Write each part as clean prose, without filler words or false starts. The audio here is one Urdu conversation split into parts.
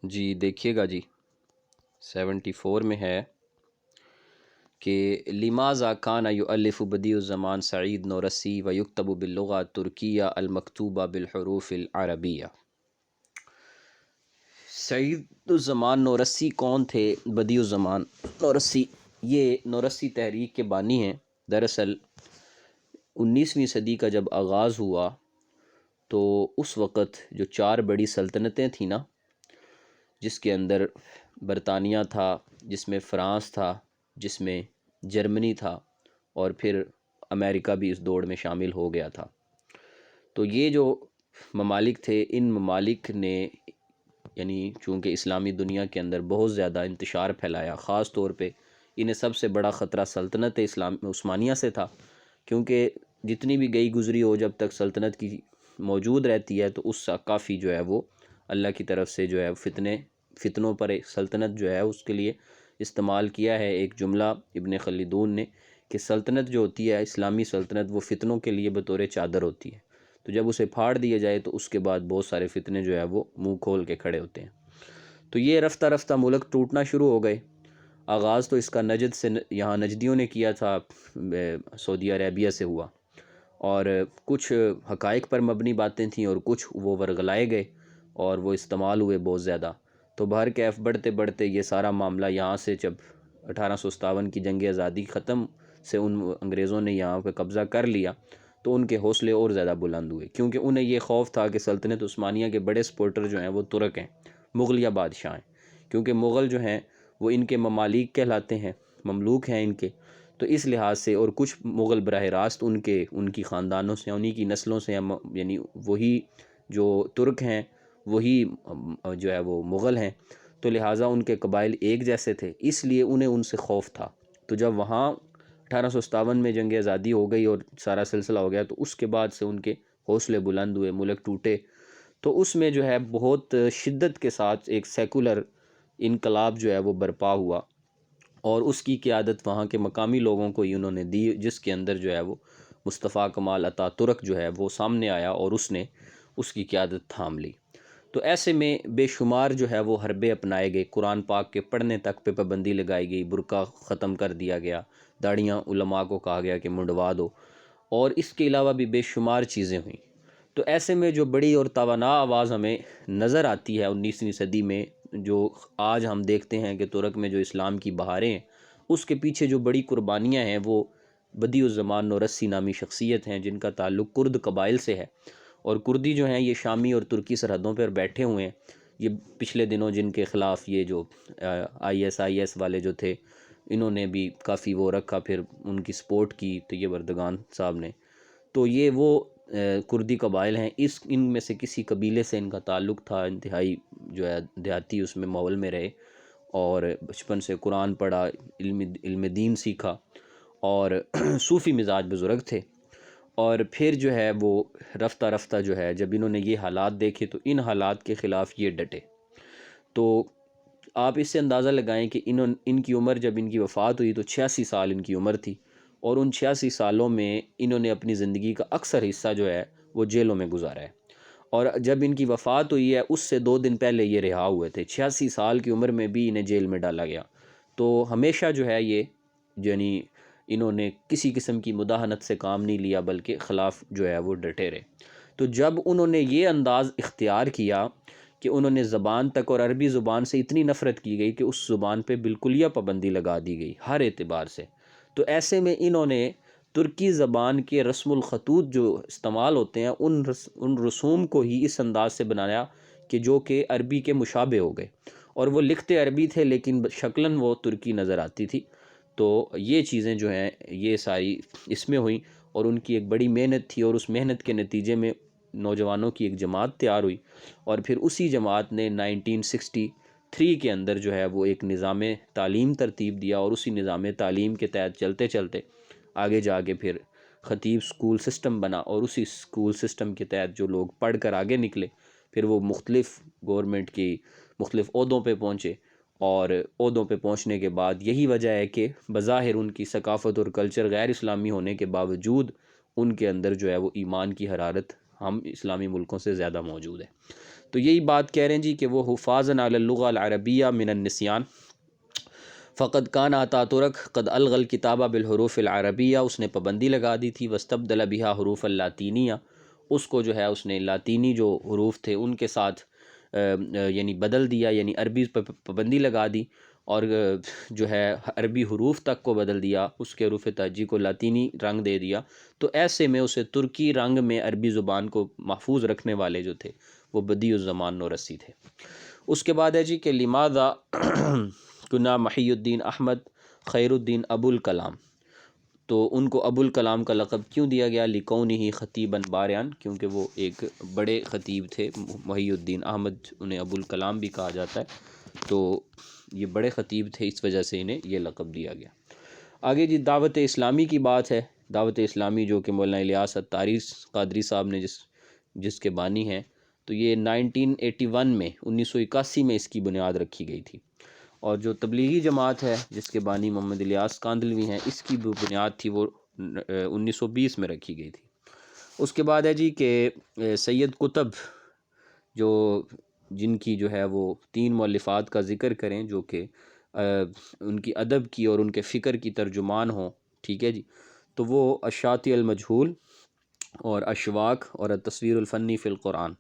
جی دیکھیے گا جی 74 میں ہے کہ لماذا کان یؤلف بدیع الزمان سعید نورسی و یکتب باللغة الترکیہ المکتوبہ بالحروف العربیہ۔ سعید الزمان نورسی کون تھے؟ بدیع الزمان نورسی، یہ نورسی تحریک کے بانی ہیں۔ دراصل 19ویں صدی کا جب آغاز ہوا تو اس وقت جو 4 بڑی سلطنتیں تھیں نا، جس کے اندر برطانیہ تھا، جس میں فرانس تھا، جس میں جرمنی تھا، اور پھر امریکہ بھی اس دوڑ میں شامل ہو گیا تھا۔ تو یہ جو ممالک تھے، ان ممالک نے یعنی چونکہ اسلامی دنیا کے اندر بہت زیادہ انتشار پھیلایا، خاص طور پہ انہیں سب سے بڑا خطرہ سلطنت اسلام عثمانیہ سے تھا، کیونکہ جتنی بھی گئی گزری ہو جب تک سلطنت کی موجود رہتی ہے تو اس سے کافی جو ہے وہ اللہ کی طرف سے جو ہے فتنوں پر سلطنت جو ہے اس کے لیے استعمال کیا ہے ایک جملہ ابن خلدون نے، کہ سلطنت جو ہوتی ہے اسلامی سلطنت وہ فتنوں کے لیے بطور چادر ہوتی ہے، تو جب اسے پھاڑ دیا جائے تو اس کے بعد بہت سارے فتنے جو ہے وہ منہ کھول کے کھڑے ہوتے ہیں۔ تو یہ رفتہ رفتہ ملک ٹوٹنا شروع ہو گئے۔ آغاز تو اس کا نجد سے، یہاں نجدیوں نے کیا تھا، سعودی عربیہ سے ہوا، اور کچھ حقائق پر مبنی باتیں تھیں اور کچھ وہ ورگلائے گئے اور وہ استعمال ہوئے بہت زیادہ۔ تو بہرکیف بڑھتے بڑھتے یہ سارا معاملہ یہاں سے جب 1857 کی جنگ آزادی ختم سے ان انگریزوں نے یہاں پہ قبضہ کر لیا تو ان کے حوصلے اور زیادہ بلند ہوئے، کیونکہ انہیں یہ خوف تھا کہ سلطنت عثمانیہ کے بڑے سپورٹر جو ہیں وہ ترک ہیں، مغلیہ بادشاہ ہیں، کیونکہ مغل جو ہیں وہ ان کے ممالک کہلاتے ہیں، مملوک ہیں ان کے، تو اس لحاظ سے، اور کچھ مغل براہ راست ان کی خاندانوں سے، انہی کی نسلوں سے، یعنی وہی جو ترک ہیں وہی جو ہے وہ مغل ہیں، تو لہٰذا ان کے قبائل ایک جیسے تھے، اس لیے انہیں ان سے خوف تھا۔ تو جب وہاں 1857 میں جنگ آزادی ہو گئی اور سارا سلسلہ ہو گیا تو اس کے بعد سے ان کے حوصلے بلند ہوئے، ملک ٹوٹے، تو اس میں جو ہے بہت شدت کے ساتھ ایک سیکولر انقلاب جو ہے وہ برپا ہوا، اور اس کی قیادت وہاں کے مقامی لوگوں کو ہی انہوں نے دی، جس کے اندر جو ہے وہ مصطفیٰ کمال اتا ترک جو ہے وہ سامنے آیا اور اس نے اس کی قیادت تھام لی۔ تو ایسے میں بے شمار جو ہے وہ حربے اپنائے گئے، قرآن پاک کے پڑھنے تک پہ پابندی لگائی گئی، برقع ختم کر دیا گیا، داڑیاں علماء کو کہا گیا کہ منڈوا دو، اور اس کے علاوہ بھی بے شمار چیزیں ہوئیں۔ تو ایسے میں جو بڑی اور توانا آواز ہمیں نظر آتی ہے 19ویں صدی میں، جو آج ہم دیکھتے ہیں کہ ترک میں جو اسلام کی بہاریں ہیں، اس کے پیچھے جو بڑی قربانیاں ہیں وہ بدیع الزمان نورسی نامی شخصیت ہیں، جن کا تعلق کرد قبائل سے ہے، اور کردی جو ہیں یہ شامی اور ترکی سرحدوں پر بیٹھے ہوئے ہیں۔ یہ پچھلے دنوں جن کے خلاف یہ جو IS والے جو تھے، انہوں نے بھی کافی وہ رکھا، پھر ان کی سپورٹ کی طیب اردگان صاحب نے، تو یہ وہ کردی قبائل ہیں، ان میں سے کسی قبیلے سے ان کا تعلق تھا، انتہائی جو ہے دیہاتی اس میں ماحول میں رہے، اور بچپن سے قرآن پڑھا، علم دین سیکھا، اور صوفی مزاج بزرگ تھے، اور پھر جو ہے وہ رفتہ رفتہ جو ہے جب انہوں نے یہ حالات دیکھے تو ان حالات کے خلاف یہ ڈٹے۔ تو آپ اس سے اندازہ لگائیں کہ ان کی عمر، جب ان کی وفات ہوئی تو 86 سال ان کی عمر تھی، اور ان 86 سالوں میں انہوں نے اپنی زندگی کا اکثر حصہ جو ہے وہ جیلوں میں گزارا ہے، اور جب ان کی وفات ہوئی ہے اس سے 2 دن پہلے یہ رہا ہوئے تھے، 86 سال کی عمر میں بھی انہیں جیل میں ڈالا گیا۔ تو ہمیشہ جو ہے یہ یعنی انہوں نے کسی قسم کی مداہنت سے کام نہیں لیا، بلکہ خلاف جو ہے وہ ڈٹے رہے۔ تو جب انہوں نے یہ انداز اختیار کیا کہ انہوں نے زبان تک، اور عربی زبان سے اتنی نفرت کی گئی کہ اس زبان پہ بالکلیہ پابندی لگا دی گئی ہر اعتبار سے، تو ایسے میں انہوں نے ترکی زبان کے رسم الخطوط جو استعمال ہوتے ہیں ان رسوم کو ہی اس انداز سے بنایا کہ جو کہ عربی کے مشابہ ہو گئے، اور وہ لکھتے عربی تھے لیکن شکلاً وہ ترکی نظر آتی تھی۔ تو یہ چیزیں جو ہیں یہ ساری اس میں ہوئیں، اور ان کی ایک بڑی محنت تھی، اور اس محنت کے نتیجے میں نوجوانوں کی ایک جماعت تیار ہوئی، اور پھر اسی جماعت نے 1963 کے اندر جو ہے وہ ایک نظام تعلیم ترتیب دیا، اور اسی نظام تعلیم کے تحت چلتے چلتے آگے جا کے پھر خطیب سکول سسٹم بنا، اور اسی سکول سسٹم کے تحت جو لوگ پڑھ کر آگے نکلے پھر وہ مختلف گورنمنٹ کی مختلف عہدوں پہ پہنچے، اور عہدوں پہ پہنچنے کے بعد یہی وجہ ہے کہ بظاہر ان کی ثقافت اور کلچر غیر اسلامی ہونے کے باوجود ان کے اندر جو ہے وہ ایمان کی حرارت ہم اسلامی ملکوں سے زیادہ موجود ہے۔ تو یہی بات کہہ رہے ہیں جی کہ وہ حفاظاً علی اللغة العربیہ من النسیان فقد کان آتاترک قد الغى الکتابہ بالحروف العربیہ، اس نے پابندی لگا دی تھی، واستبدل بها حروف اللاطینیہ، اس کو جو ہے اس نے لاطینی جو حروف تھے ان کے ساتھ یعنی بدل دیا، یعنی عربی پہ پابندی لگا دی، اور جو ہے عربی حروف تک کو بدل دیا، اس کے حروف تہجی کو لاطینی رنگ دے دیا۔ تو ایسے میں اسے ترکی رنگ میں عربی زبان کو محفوظ رکھنے والے جو تھے وہ بدیع الزمان نورسی تھے۔ اس کے بعد ہے جی کہ لماذا کنا محی الدین احمد خیر الدین ابو الکلام، تو ان کو ابو الکلام کا لقب کیوں دیا گیا؟ لکونہ خطیبا بارعا، کیونکہ وہ ایک بڑے خطیب تھے، محی الدین احمد انہیں ابو الکلام بھی کہا جاتا ہے، تو یہ بڑے خطیب تھے، اس وجہ سے انہیں یہ لقب دیا گیا۔ آگے جی دعوت اسلامی کی بات ہے۔ دعوت اسلامی جو کہ مولانا الیاس الطاری قادری صاحب نے جس کے بانی ہیں، تو یہ 1981 میں 1981 میں اس کی بنیاد رکھی گئی تھی، اور جو تبلیغی جماعت ہے جس کے بانی محمد الیاس کاندلوی ہیں، اس کی بنیاد تھی وہ 1920 میں رکھی گئی تھی۔ اس کے بعد ہے جی کہ سید قطب جن کی جو ہے وہ 3 مؤلفات کا ذکر کریں جو کہ ان کی ادب کی اور ان کے فکر کی ترجمان ہوں، ٹھیک ہے جی، تو وہ الشاطئ المجہول اور اشواق اور التصویر الفنی فی القرآن،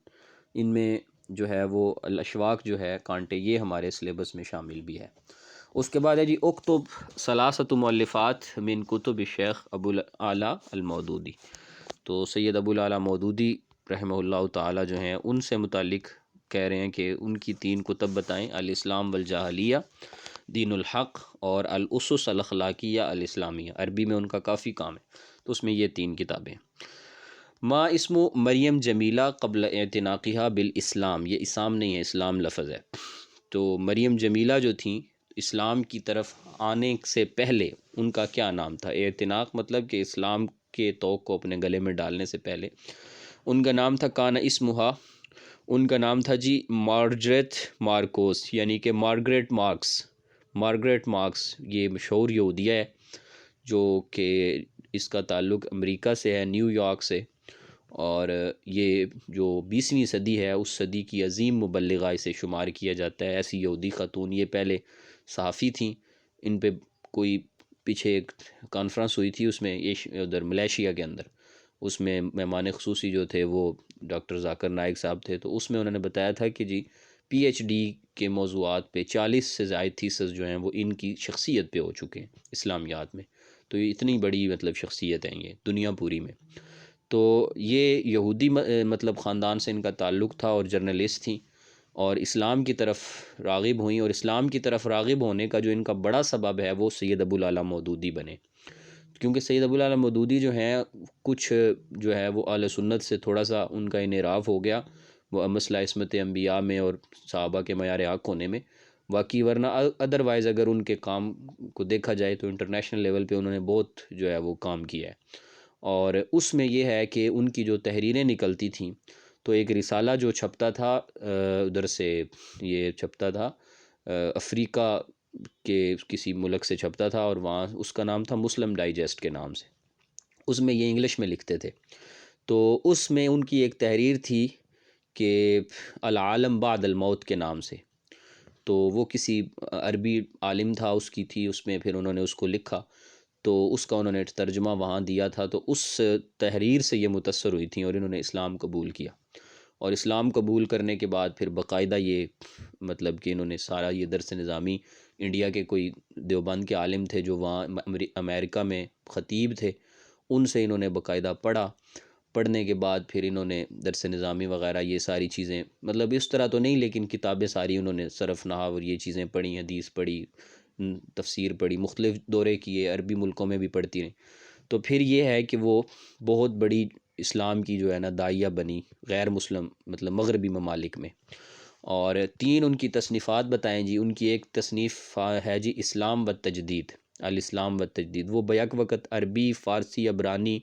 ان میں جو ہے وہ الاشواق جو ہے کانٹے، یہ ہمارے سلیبس میں شامل بھی ہے۔ اس کے بعد ہے جی اکتب ثلاثۃ مؤلفات من کتب الشیخ ابو الاعلیٰ المودودی، تو سید ابو الاعلیٰ مودودی رحمہ اللہ تعالی جو ہیں ان سے متعلق کہہ رہے ہیں کہ ان کی 3 کتب بتائیں، الاسلام والجاہلیہ، دین الحق، اور الاسس الاخلاقیہ الاسلامیہ، عربی میں ان کا کافی کام ہے، تو اس میں یہ 3 کتابیں۔ ما اسم مریم جمیلہ قبل اعتناقها بالاسلام، یہ اسام نہیں ہے، اسلام لفظ ہے، تو مریم جمیلہ جو تھیں اسلام کی طرف آنے سے پہلے ان کا کیا نام تھا؟ اعتناق مطلب کہ اسلام کے توق کو اپنے گلے میں ڈالنے سے پہلے ان کا نام تھا کانا اسمہا، ان کا نام تھا جی مارجریت مارکوس، یعنی کہ مارگریٹ مارکس، یہ مشہور یہودیہ ہے جو کہ اس کا تعلق امریکہ سے ہے، نیو یارک سے، اور یہ جو 20ویں صدی ہے اس صدی کی عظیم مبلغہ اسے شمار کیا جاتا ہے۔ ایسی یہودی خاتون، یہ پہلے صحافی تھیں، ان پہ کوئی پیچھے ایک کانفرنس ہوئی تھی، اس میں یہ ادھر ملیشیا کے اندر، اس میں مہمان خصوصی جو تھے وہ ڈاکٹر ذاکر نائک صاحب تھے، تو اس میں انہوں نے بتایا تھا کہ جی پی ایچ ڈی کے موضوعات پہ 40 سے زائد تھیسس جو ہیں وہ ان کی شخصیت پہ ہو چکے ہیں اسلامیات میں، تو یہ اتنی بڑی مطلب شخصیت ہیں یہ دنیا پوری میں۔ تو یہ یہودی مطلب خاندان سے ان کا تعلق تھا اور جرنلسٹ تھیں، اور اسلام کی طرف راغب ہوئیں، اور اسلام کی طرف راغب ہونے کا جو ان کا بڑا سبب ہے وہ سید ابو الاعلیٰ مودودی بنے، کیونکہ سید ابو الاعلیٰ مودودی جو ہیں کچھ جو ہے وہ اہل سنت سے تھوڑا سا ان کا انحراف ہو گیا، وہ مسئلہ عصمت انبیاء میں اور صحابہ کے معیار حق ہونے میں، باقی ورنہ ادروائز اگر ان کے کام کو دیکھا جائے تو انٹرنیشنل لیول پہ انہوں نے بہت جو ہے وہ کام کیا ہے، اور اس میں یہ ہے کہ ان کی جو تحریریں نکلتی تھیں، تو ایک رسالہ جو چھپتا تھا ادھر سے، یہ چھپتا تھا افریقہ کے کسی ملک سے چھپتا تھا، اور وہاں اس کا نام تھا مسلم ڈائجسٹ کے نام سے، اس میں یہ انگلش میں لکھتے تھے، تو اس میں ان کی ایک تحریر تھی کہ العالم بعد الموت کے نام سے، تو وہ کسی عربی عالم تھا اس کی تھی، اس میں پھر انہوں نے اس کو لکھا، تو اس کا انہوں نے ترجمہ وہاں دیا تھا، تو اس تحریر سے یہ متاثر ہوئی تھیں اور انہوں نے اسلام قبول کیا، اور اسلام قبول کرنے کے بعد پھر باقاعدہ یہ مطلب کہ انہوں نے سارا یہ درس نظامی، انڈیا کے کوئی دیوبند کے عالم تھے جو وہاں امریکہ میں خطیب تھے، ان سے انہوں نے باقاعدہ پڑھنے کے بعد پھر انہوں نے درس نظامی وغیرہ یہ ساری چیزیں، مطلب اس طرح تو نہیں لیکن کتابیں ساری انہوں نے صرف نحو اور یہ چیزیں پڑھی، حدیث پڑھی، تفسیر پڑھی، مختلف دورے کیے، عربی ملکوں میں بھی پڑھتی رہیں، تو پھر یہ ہے کہ وہ بہت بڑی اسلام کی جو ہے نا داعیہ بنی غیر مسلم مطلب مغربی ممالک میں، اور 3 ان کی تصنیفات بتائیں جی۔ ان کی ایک تصنیف ہے جی اسلام و تجدید، الاسلام و تجدید، وہ بیک وقت عربی، فارسی، عبرانی،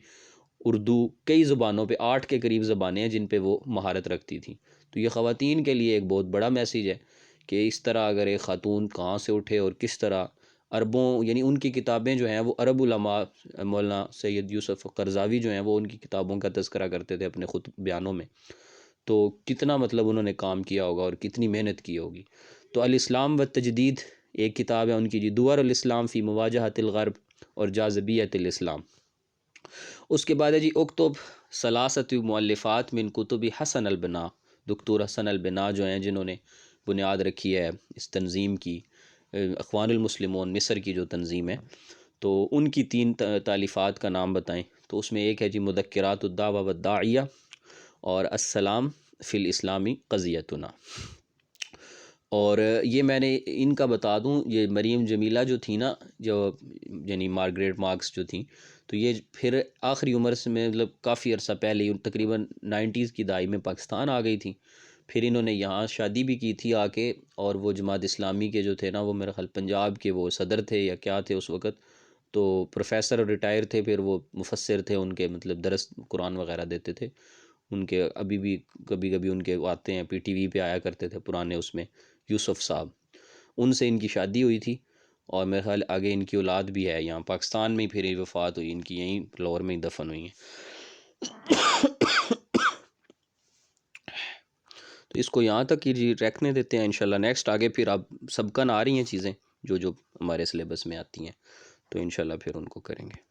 اردو، کئی زبانوں پہ 8 کے قریب زبانیں ہیں جن پہ وہ مہارت رکھتی تھیں، تو یہ خواتین کے لیے ایک بہت بڑا میسیج ہے کہ اس طرح اگر ایک خاتون کہاں سے اٹھے اور کس طرح عربوں یعنی ان کی کتابیں جو ہیں وہ عرب علماء مولانا سید یوسف قرضاوی جو ہیں وہ ان کی کتابوں کا تذکرہ کرتے تھے اپنے بیانوں میں، تو کتنا مطلب انہوں نے کام کیا ہوگا اور کتنی محنت کی ہوگی۔ تو الاسلام و تجدید ایک کتاب ہے ان کی جی، دور الاسلام فی مواجہۃ الغرب اور جاذبیت الاسلام۔ اس کے بعد ہے جی اکتب ثلاثت مؤلفات من کتب حسن البنا، دکتور حسن البنا جو ہیں جنہوں نے بنیاد رکھی ہے اس تنظیم کی، اخوان المسلمون مصر کی جو تنظیم ہے، تو ان کی 3 تالیفات کا نام بتائیں۔ تو اس میں ایک ہے جی مذکرات الدعوہ والداعیہ اور السلام فی الاسلامی قضیتنا۔ اور یہ میں نے ان کا بتا دوں، یہ مریم جمیلہ جو تھی نا، جو یعنی مارگریٹ مارکس جو تھیں، تو یہ پھر آخری عمر سے میں مطلب کافی عرصہ پہلے تقریباً 90s کی دہائی میں پاکستان آ گئی تھیں۔ پھر انہوں نے یہاں شادی بھی کی تھی آ کے، اور وہ جماعت اسلامی کے جو تھے نا، وہ میرا خیال پنجاب کے وہ صدر تھے یا کیا تھے اس وقت، تو پروفیسر ریٹائر تھے، پھر وہ مفسر تھے، ان کے مطلب درس قرآن وغیرہ دیتے تھے ان کے، ابھی بھی کبھی کبھی ان کے آتے ہیں پی ٹی وی پہ آیا کرتے تھے پرانے، اس میں یوسف صاحب، ان سے ان کی شادی ہوئی تھی، اور میرے خیال آگے ان کی اولاد بھی ہے یہاں پاکستان میں ہی، پھر وفات ہوئی ان کی یہیں لاہور میں ہی دفن ہوئی ہیں۔ تو اس کو یہاں تک ہی جی رکھنے دیتے ہیں، انشاءاللہ نیکسٹ آگے پھر آپ سبقاً آ رہی ہیں چیزیں جو ہمارے سلیبس میں آتی ہیں، تو انشاءاللہ پھر ان کو کریں گے۔